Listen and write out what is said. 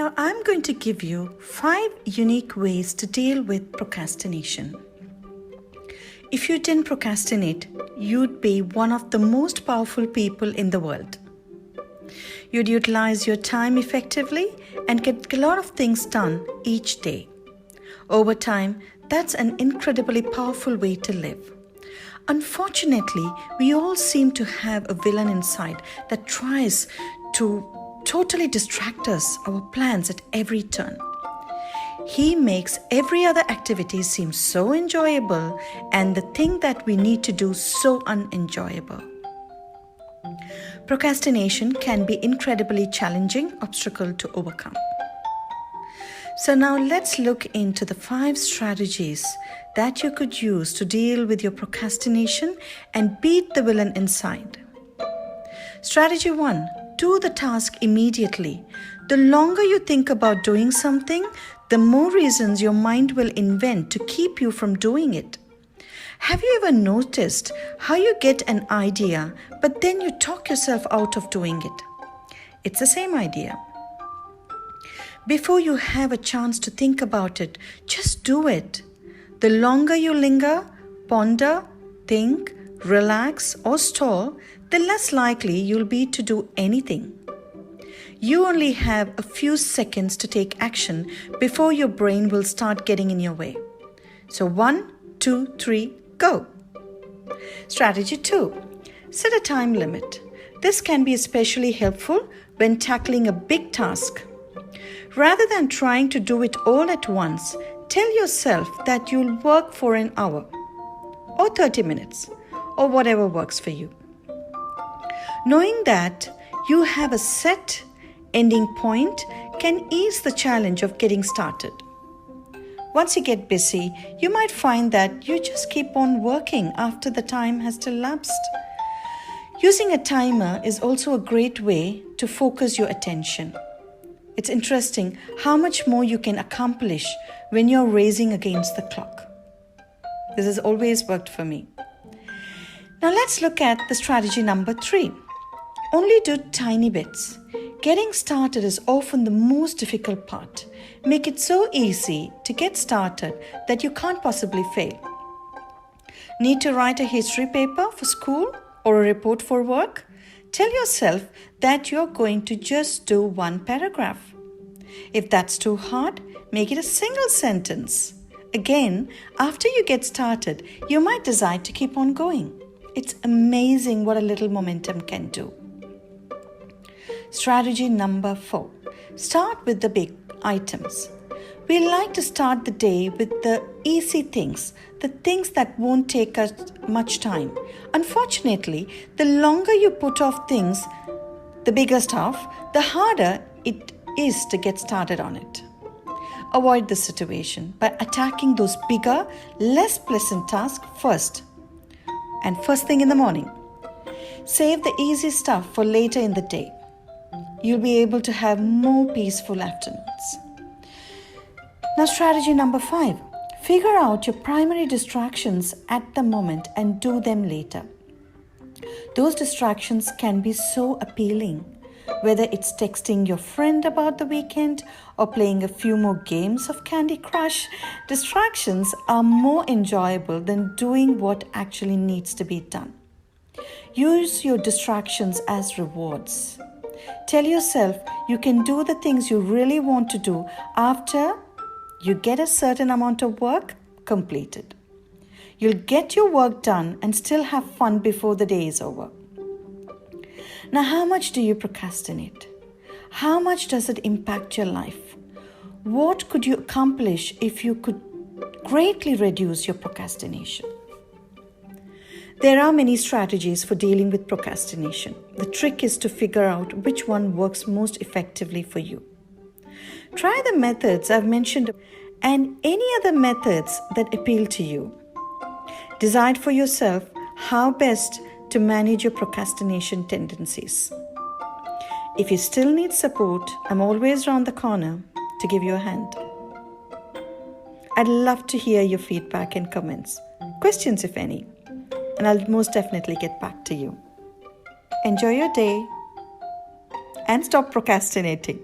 Now, I'm going to give you 5 unique ways to deal with procrastination. If you didn't procrastinate, you'd be one of the most powerful people in the world. You'd utilize your time effectively and get a lot of things done each day. Over time, that's an incredibly powerful way to live. Unfortunately, we all seem to have a villain inside that tries to totally distract us, our plans at every turn. He makes every other activity seem so enjoyable and the thing that we need to do so unenjoyable. Procrastination can be incredibly challenging obstacle to overcome. So now let's look into the 5 strategies that you could use to deal with your procrastination and beat the villain inside. Strategy 1. Do the task immediately. The longer you think about doing something, the more reasons your mind will invent to keep you from doing it. Have you ever noticed how you get an idea, but then you talk yourself out of doing it? It's the same idea. Before you have a chance to think about it, just do it. The longer you linger, ponder, think, relax, or stall, the less likely you'll be to do anything. You only have a few seconds to take action before your brain will start getting in your way. So 1, 2, 3, go. Strategy 2. Set a time limit. This can be especially helpful when tackling a big task. Rather than trying to do it all at once, tell yourself that you'll work for an hour or 30 minutes or whatever works for you. Knowing that you have a set ending point can ease the challenge of getting started. Once you get busy, you might find that you just keep on working after the time has elapsed. Using a timer is also a great way to focus your attention. It's interesting how much more you can accomplish when you're racing against the clock. This has always worked for me. Now let's look at the strategy number 3. Only do tiny bits. Getting started is often the most difficult part. Make it so easy to get started that you can't possibly fail. Need to write a history paper for school or a report for work? Tell yourself that you're going to just do 1 paragraph. If that's too hard, make it a single sentence. Again, after you get started, you might decide to keep on going. It's amazing what a little momentum can do. Strategy number 4. Start with the big items. We like to start the day with the easy things, the things that won't take us much time. Unfortunately, the longer you put off things, the bigger stuff, the harder it is to get started on it. Avoid this situation by attacking those bigger, less pleasant tasks first. And first thing in the morning. Save the easy stuff for later in the day. You'll be able to have more peaceful afternoons. Now, strategy number 5. Figure out your primary distractions at the moment and do them later. Those distractions can be so appealing, whether it's texting your friend about the weekend or playing a few more games of Candy Crush. Distractions are more enjoyable than doing what actually needs to be done. Use your distractions as rewards. Tell yourself you can do the things you really want to do after you get a certain amount of work completed. You'll get your work done and still have fun before the day is over. Now, how much do you procrastinate? How much does it impact your life? What could you accomplish if you could greatly reduce your procrastination? There are many strategies for dealing with procrastination. The trick is to figure out which one works most effectively for you. Try the methods I've mentioned and any other methods that appeal to you. Decide for yourself how best to manage your procrastination tendencies. If you still need support, I'm always around the corner to give you a hand. I'd love to hear your feedback and comments, questions if any, and I'll most definitely get back to you. Enjoy your day and stop procrastinating.